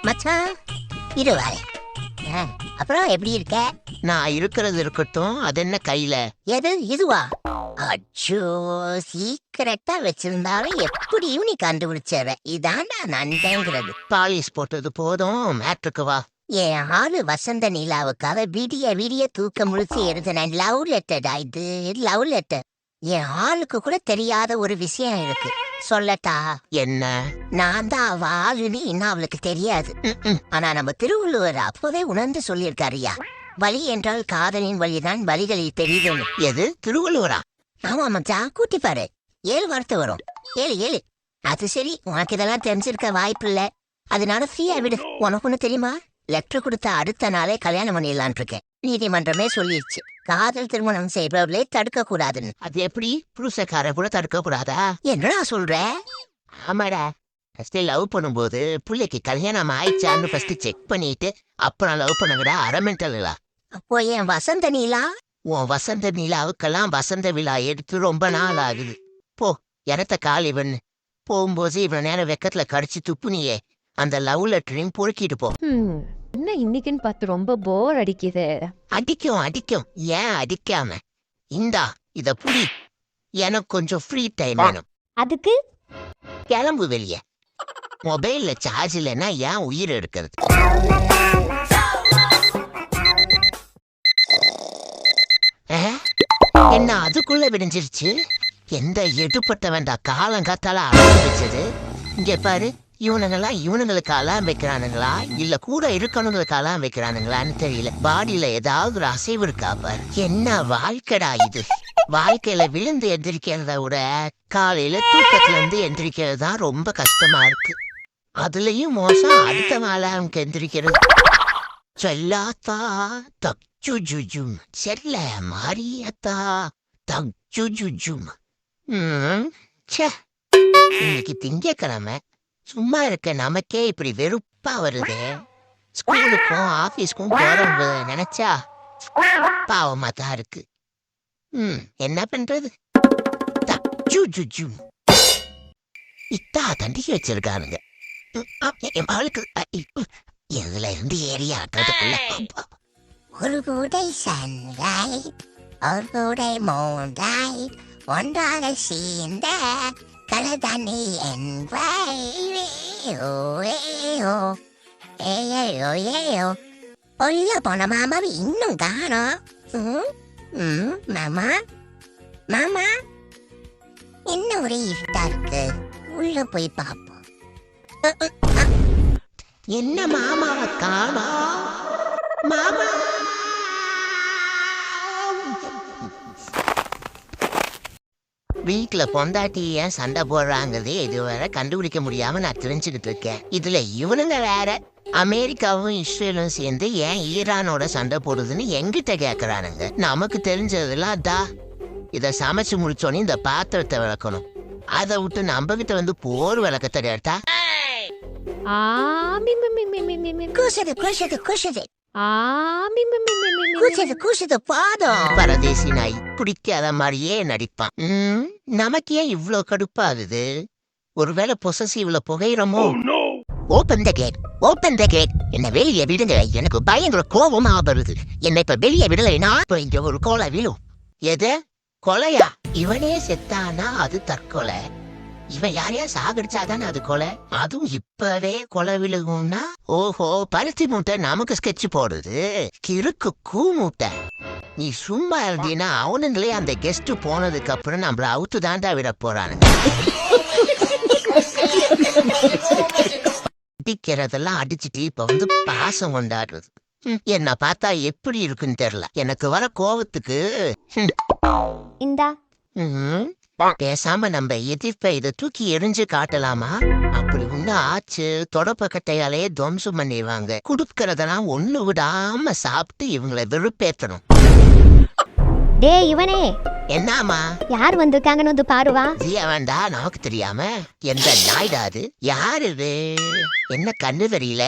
மச்சான் இரு வாரேன். அப்புறம் எப்படி இருக்க? நான் இருக்கிறது இருக்கட்டும், அது என்ன கையில? எது இதுவா? அச்சோ, சீக்கிரட்டா வச்சிருந்தாலும் எப்படியும் நீ கண்டுபிடிச்சவ. இதாண்டா நண்பங்கிறது. பாலிஷ் போட்டது போதும், மேட்ருக்கு வா. என் ஆளு வசந்த நிலாவுக்காக விடிய விடிய தூக்க முழிச்சு எழுதின லவ் லெட்டர்டா இது. Love letter. என் ஆளுக்கு கூட தெரியாத ஒரு விஷயம் இருக்கு, சொல்லட்டா? என்ன? நான் தான் அவ ஆளுன்னு இன்னும் அவளுக்கு தெரியாது. ஆனா நம்ம திருவள்ளுவர் அப்பவே உணர்ந்து சொல்லியிருக்காருயா, வலி என்றால் காதலின் வழிதான் வலிகளில் பெரிதுன்னு. எது திருவள்ளுவரா? ஆமா மச்சா, கூட்டி பாரு. 7 வார்த்தை வரும். 7. அது சரி, உனக்கு இதெல்லாம் தெரிஞ்சிருக்க வாய்ப்பு இல்ல, அதனால ஃப்ரீயா விடு. உனக்கு ஒண்ணு தெரியுமா? லெட்டர் கொடுத்த அடுத்த நாளே கல்யாணம் பண்ணிடலான் இருக்கேன். நீதிமன்றமே சொல்லிடுச்சு, காதல் திருமணம் செய்பவர்களே தடுக்க கூடாதுன்னு. அது எப்படி? புருஷக்கார கூட தடுக்க கூடாதா? என்னடா சொல்ற? ஆமாடா, ஃபர்ஸ்ட் லவ் பண்ணும்போது பிள்ளைக்கு கல்யாணம் ஆயிடுச்சான்னு ஃபர்ஸ்ட் செக் பண்ணிட்டு அப்புறம் லவ் பண்ணுங்கடா. அரமெண்டலா? அப்போ என் வசந்த நீலா? உன் வசந்த நிலாவுக்கெல்லாம் வசந்த விழா எடுத்து ரொம்ப நாள் ஆகுது. போ, இடத்த காலி பண்ணு. போகும்போது இவ்வளவு நேரம் வெக்கத்துல கடிச்சு துப்புனியே, அந்த லவ் லெட்டரையும் பொறுக்கிட்டு போ. என்ன இன்னைக்குன்னு பார்த்து ரொம்ப போர் அடிக்குது. அடிக்கும். ஏன் அடிக்காம? இந்தா இத புடி. எனக்கு கொஞ்சம் ஃப்ரீ டைம் வேணும். அதுக்கு கிளம்பு வெளியே. மொபைல்ல சார்ஜ் இல்லைன்னா ஏன் உயிர் எடுக்கிறது? என்ன அதுக்குள்ள விடிஞ்சிருச்சு? எந்த எடுப்பட்ட வேண்டா காலங்காத்தால ஆரம்பிச்சது. இங்க பாரு, இவனுங்களுக்கு அலாம் வைக்கிறானுங்களா இல்ல கூட இருக்கணுங்களுக்கு அலாம் வைக்கிறானுங்களான்னு தெரியல. பாடியில ஏதாவது ஒரு அசைவு இருக்கா பாரு. என்ன வாழ்க்கைடா இது? வாழ்க்கையில விழுந்து எந்திரிக்கிறத விட காலையில தூக்கத்துல இருந்து எந்திரிக்கிறது தான் ரொம்ப கஷ்டமா இருக்கு. அதுலயும் மோசம் அடுத்த அலாமுக்கு எந்திரிக்கிறது. செல்லாத்தா தக்ஜுஜுஜும், செல்ல மாரியத்தா தக்ஜுஜுஜும். இன்னைக்கு திங்கக்கிழமை, சும்மா இருக்க நமக்கே இப்படி வெறுப்பா வருது. ஸ்கூலுக்கும் ஆபீஸ்க்கும் போறவங்க நினைச்சா பாவமா தான் இருக்கு. என்ன பண்றது? இத்தா தண்டிக்கு வச்சிருக்கானுங்க. இதுல இருந்து ஏரியா ஒரு கூடை சன்றாய், ஒரு கூடை மூன்றாய், ஒன்றாக சீந்த கலதண்ணி ஒல்ல போன மாமாவை இன்னும் காணோம். மாமா மாமா, என்ன ஒரே இருட்டா இருக்கு, உள்ள போய் பாப்போம். என்ன மாமாவை காணோம்? மாமா வீட்டுல பொண்டாட்டி ஏன் சண்டை போடுறாங்கதே இதுவரை கண்டுபிடிக்க முடியாம நான் தெரிஞ்சுக்கிட்டு இருக்கேன். இதுல இவனுங்க வேற அமெரிக்காவும் இஸ்ரேலும் சேர்ந்து ஏன் ஈரானோட சண்டை போடுதுன்னு எங்கிட்ட கேக்குறானுங்க. நமக்கு தெரிஞ்சதெல்லாம் அதா, இத சமைச்சு முடிச்சோன்னு இந்த பாத்திரத்தை விளக்கணும். அதை விட்டு நம்ம கிட்ட வந்து போர் விளக்க தெரியாட்டா. பரதேசி நாய் பிடிக்காத மாதிரியே நடிப்பான். நமக்கு ஏன் இவ்ளோ கடுப்பாகுது? ஒருவேளை பொசசிவ்ல புகையிறமோ? Open the gate, open the gate. என்ன வெளியே விடுங்க, எனக்கு பயங்கர கோபமா வருது. என்ன இப்ப வெளியே விடலைன்னா இங்க ஒரு கொலை விழும். எது கொலையா? இவனே செத்தானா அது தற்கொலை, இவன் யாரையா சாகடிச்சாதானே அது கொலை. அதுவும் இப்பவே கொலை விழுகும்னா ஓஹோ, பருத்தி மூட்டை நமக்கு ஸ்கெட்ச் போடுது. கிறுக்கு கூ மூட்டை. நீ சும்மா இருந்தீன்னா அவனுங்களே அந்த கெஸ்ட் போனதுக்கு அப்புறம் நம்மள அவுத்து தாண்டா விட போறானுங்க. அடிக்கிறதெல்லாம் அடிச்சுட்டு இப்ப வந்து பாசம் கொண்டாடுறது. என்ன பார்த்தா எப்படி இருக்குன்னு தெரியல. எனக்கு வர கோவத்துக்கு பேசாம நம்ம எதிர்ப்ப இதை தூக்கி எரிஞ்சு காட்டலாமா? அப்படி ஒண்ணு ஆச்சு, தொடப்பக்கட்டையாலே துவம்சம் பண்ணிடுவாங்க. குடுக்கறதெல்லாம் ஒண்ணு விடாம சாப்பிட்டு இவங்களை வெறுப்பேற்றணும். டே இவனே, என்னாமா? யார் வந்திருக்காங்கன்னு வந்து பாருவா. வேண்டா, நமக்கு தெரியாம எந்த நாய்டா அது? யாரு இது? என்ன கண்ணு தெரியல.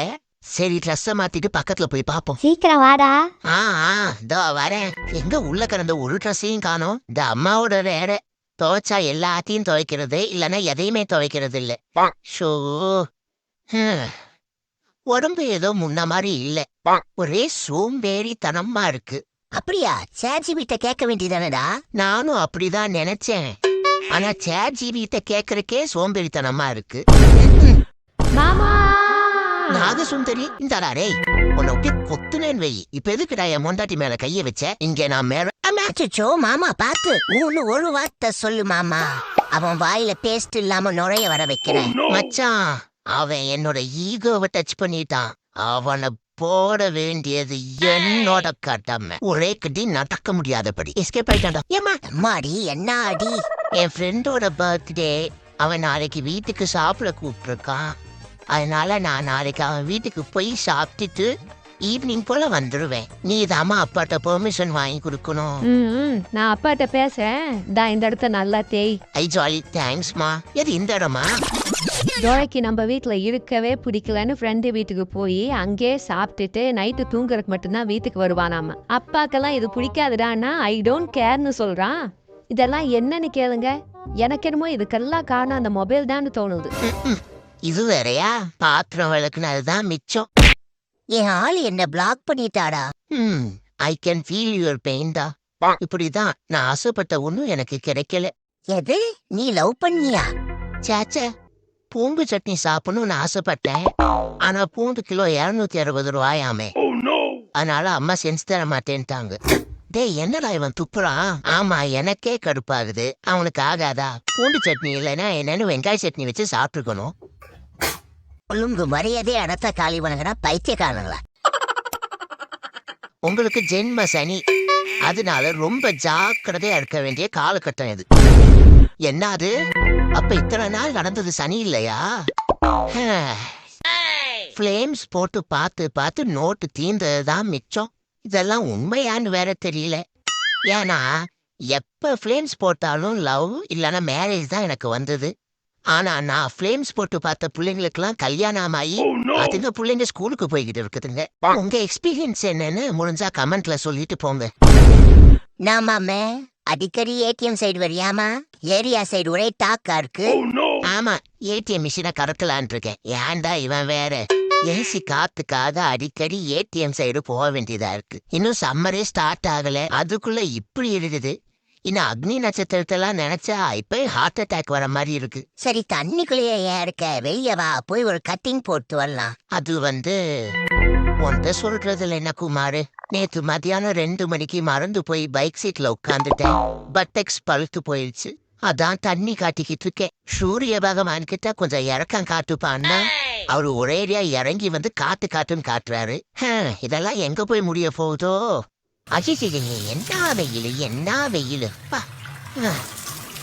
சரி, ட்ரெஸ்ஸ மாத்திட்டு பக்கத்துல போய் பாப்போம். சீக்கிரம் வாடா. இதோ வரேன். எங்க உள்ள கிடந்த ஒரு ட்ரெஸ்ஸையும் காணோம். இந்த அம்மாவோட வேற துவைச்சா எல்லாத்தையும் துவைக்கிறது, இல்லன்னா எதையுமே துவைக்கிறது இல்ல. ஷோ, உடம்பு ஏதோ முன்ன மாதிரி இல்ல, ஒரே சோம்பேறித்தனமா இருக்கு. அப்படியா? சேட்ஜிபிட்ட கேட்க வேண்டியதானடா. நானும் அப்படிதான் நினைச்சேன். ஆனா சேட்ஜிபிட்ட கேக்குறக்கே சோம்பேறித்தனமா இருக்கு. மாமா நாகசுந்தரி, இந்தாரே உன்னை விட்டு கொத்துனேன்னு வை. இப்ப எதுக்குடா என் மொண்டாட்டி மேல கைய வச்ச? இங்க நான் மேல அச்சோ மாமா பாத்து ஒரு வார்த்தை சொல்லு மாமா. அவன் வாயில பேஸ்ட் இல்லாம நுழைய வர வைக்கிறேன். மச்சான், அவன் என்னோட ஈகோவை டச் பண்ணிட்டான். அவனை போட வேண்டியது என்னோட கடமை. ஒரே கட்டி நடக்க முடியாதபடி எஸ்கேப் ஆயிட்டான்டா. ஏமா அம்மாடி என்ன அடி. என் ஃப்ரெண்டோட பர்த்டே, அவன் நாளைக்கு வீட்டுக்கு சாப்பிட கூப்பிட்டுருக்கான். அதனால நான் நாளைக்கு அவன் வீட்டுக்கு போய் சாப்பிட்டுட்டு ஈவினிங் போல வந்துடுவேன். நீ தாமா அப்பாட்ட பெர்மிஷன் வாங்கி கொடுக்கணும். நான் அப்பாட்ட பேசுறேன். இந்த இடத்த நல்லா தேய். ஐ ஜாலி, தேங்க்ஸ்மா. எது இந்த இடமா? ஜோய்க்கு நம்ம வீட்டுல இருக்கவே பிடிக்கலன்னு ஃப்ரெண்டு வீட்டுக்கு போய் அங்கே சாப்பிட்டுட்டு நைட்டு தூங்குறதுக்கு மட்டும்தான் வீட்டுக்கு வருவானாமா. அப்பாக்கெல்லாம் இது பிடிக்காதுடான்னா ஐ டோன்ட் கேர்னு சொல்றான். இதெல்லாம் என்னன்னு கேளுங்க. எனக்கு என்னமோ இதுக்கெல்லாம் காரணம் அந்த மொபைல் தான் தோணுது. இது வேறையா? பாத்திரம் விளக்குன்னு அதுதான் மிச்சம். என் ஆள் என்ன பிளாக் பண்ணிட்டாடா. ஐ கேன் ஃபீல் யுவர் பெயின்டா. இப்படிதான் நான் ஆசைப்பட்ட ஒண்ணும் எனக்கு கிடைக்கல. எது? நீ லவ் பண்ணியா? சேச்சே, பூண்டு சட்னி சாப்பிடணும்னு ஆசைப்பட்டேன். ஆனா பூண்டு கிலோ 260 ரூபாயாமே. அதனால அம்மா செஞ்சு தர மாட்டேன்ட்டாங்க. டேய், என்னடா இவன் துப்புறான்? ஆமா, எனக்கே கடுப்பாகுது. அவனுக்கு ஆகாதா? பூண்டு சட்னி இல்லைன்னா என்னன்னு வெங்காய சட்னி வச்சு சாப்பிட்டுருக்கணும். ஒழுங்கு மரியாதை அடத்த காலி பண்ணுங்கடா பைத்தியக்காரங்களா. உங்களுக்கு ஜென்ம சனி, அதனால ரொம்ப ஜாக்கிரதையா இருக்க வேண்டிய காலகட்டம் இது. என்னது? அப்ப இத்தனை நாள் நடந்தது சனி இல்லையா? ஃபிளேம்ஸ் போட்டு பார்த்து பார்த்து நோட்டு தீர்ந்ததுதான் மிச்சம். இதெல்லாம் உண்மையான்னு வேற தெரியல. ஏன்னா எப்ப ஃபிளேம்ஸ் போட்டாலும் லவ் இல்லைன்னா மேரேஜ் தான் எனக்கு வந்தது. ஆனா நான் ஃபிளேம்ஸ் போட்டு பார்த்த பிள்ளைங்களுக்கெல்லாம் கல்யாணம் ஆகி அதுங்க பிள்ளைங்க ஸ்கூலுக்கு போய்கிட்டு இருக்குதுங்க. உங்க எக்ஸ்பீரியன்ஸ் என்னன்னு முடிஞ்சா கமெண்ட்ல சொல்லிட்டு போங்க. நாமாமே அடிக்கடி ஏடிஎம் சைடு வரியாமா? ஏரியா சைடு ஒரே டாக்கா இருக்கு. ஆமா, ஏடிஎம் மிஷினை கறக்கலான் இருக்கேன். ஏன்டா இவன் வேற ஏசி காத்துக்காக அடிக்கடி ஏடிஎம் சைடு போக வேண்டியதா இருக்கு. இன்னும் சம்மரே ஸ்டார்ட் ஆகல, அதுக்குள்ள இப்படி இருக்குது. இன்னும் அக்னி நட்சத்திரத்தெல்லாம் நினைச்சா இப்ப ஹார்ட் அட்டாக் வர மாதிரி இருக்கு. சரி, தண்ணிக்குள்ளேயே ஏன் இருக்க? வெளியே வா, போய் ஒரு கட்டிங் போட்டு வரலாம். அது உன்கிட்ட சொல்றதுல என்ன குமாரு, நேத்து மத்தியானம் 2 மணிக்கு மறந்து போய் பைக் சீட்ல உட்காந்துட்டேன். பட்டெக்ஸ் பழுத்து போயிடுச்சு. அதான் தண்ணி காட்டிக்கிட்டு இருக்கேன். சூரிய பகவான் கிட்ட கொஞ்சம் இறக்கம் காட்டுப்பான்னா அவரு ஒரேடியா இறங்கி வந்து காட்டுன்னு காட்டுறாரு. இதெல்லாம் எங்க போய் முடிய போகுதோ? என்ன வெயில்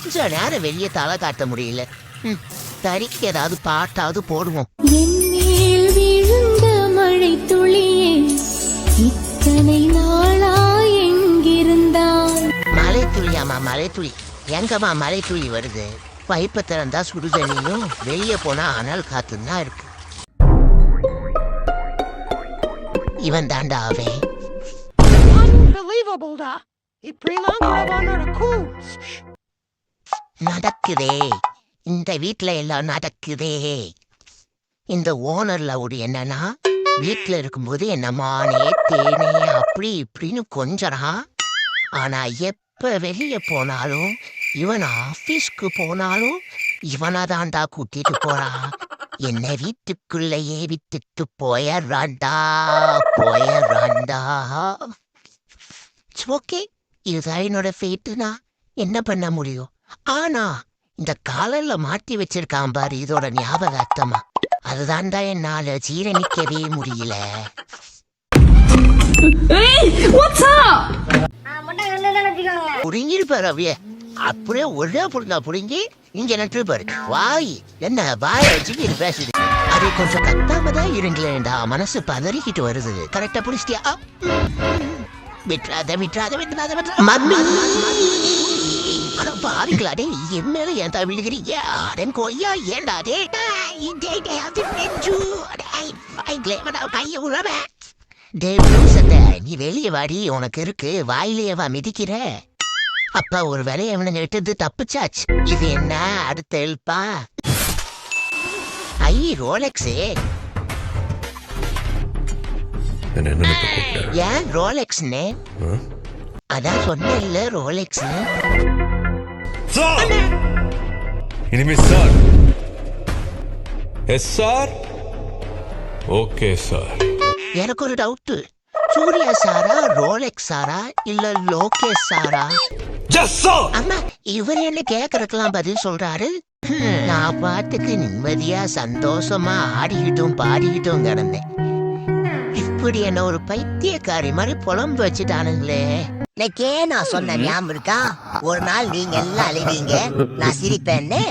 கொஞ்ச நேரம் வெளியே தலை காட்ட முடியல. தறிக்கு ஏதாவது பாட்டாவது போடுவோம். மழை துளியே இத்தனை நாளா எங்கிருந்தான்? மழை துளியாமா? மழை துளி எங்கம்மா மழை துளி வருது? பைப்பை திறந்தா சுடுதண்ணியும் வெளியே போனா அனல் காத்துன்னு தான் இருக்கு. இவன் தாண்டா அவன். நடக்குதே இந்த வீட்டுல எல்லாம் நடக்குதே. இந்த ஓனர்ல ஒரு என்னன்னா வீட்டுல இருக்கும்போது என்ன மானே தேனே அப்படி இப்படின்னு கொஞ்சறான். ஆனா எப்ப வெளியே போனாலும் இவன் ஆபீஸ்க்கு போனாலும் இவனாதான்டா கூட்டிட்டு போறான். என்ன வீட்டுக்குள்ளேயே விட்டுட்டு போயறான்டா. ஓகே, இதுதான் என்னோட ஃபேட்டுனா என்ன பண்ண முடியும்? ஆனா இந்த காலல்ல மாட்டி வச்சிருக்கான் பாரு, இதோட ஞாபகார்த்தமா. அதுதான்டா என்னால ஜீரணிக்கவே முடியல. புரிஞ்சிருப்பாரு அவைய. அப்படியே ஒரே புடுங்கா புடுங்கி இங்க நட்டு பாரு. வாய் என்ன வாய வச்சு பேசுது. அது கொஞ்சம் கத்தாம தான் இருங்களேண்டா, மனசு பதறிக்கிட்டு வருது. கரெக்டா புடிச்சிட்டியா? பாருங்களாடே, என் மேல ஏன் விழுகிறீங்க? கொய்யா ஏண்டாடே நீ வெளியே வாடி, உனக்கு இருக்கு. வாயிலேயேவா மிதிக்கிற? அப்பா ஒரு வேலையை அவனுங்க விட்டது தப்புச்சாச்சு. இது என்ன அடுத்த எழுப்பா? ஐ ரோலெக்ஸே என்ன என்ன கூப்பிட்டேன்? ஏன் ரோலெக்ஸ்னு? அதான் சொன்னேன்ல ரோலெக்ஸ்னு. சார் இனிமே sir. Yes sir. Okay sir. எனக்கு ஒரு டவுட். சூர்யா சாரா, ரோலெக்ஸ் சாரா, இல்ல லோகேஷ் சாரா? Just sir. அம்மா இவர் என்ன கேக்குறதுக்கெல்லாம் பதில் சொல்றாரு. நான் பாட்டுக்கு நிம்மதியா சந்தோஷமா ஆடிக்கிட்டும் பாடிக்கிட்டும் கிடந்தேன். இப்படி என்ன ஒரு பைத்தியக்காரி மாதிரி புலம்பு வச்சுட்டானுங்களே. இன்னைக்கே நான் சொன்ன ஞாபகம் இருக்கா? ஒரு நாள் நீங்க எல்லாம் அழுவீங்க, நான் சிரிப்பேன்னு.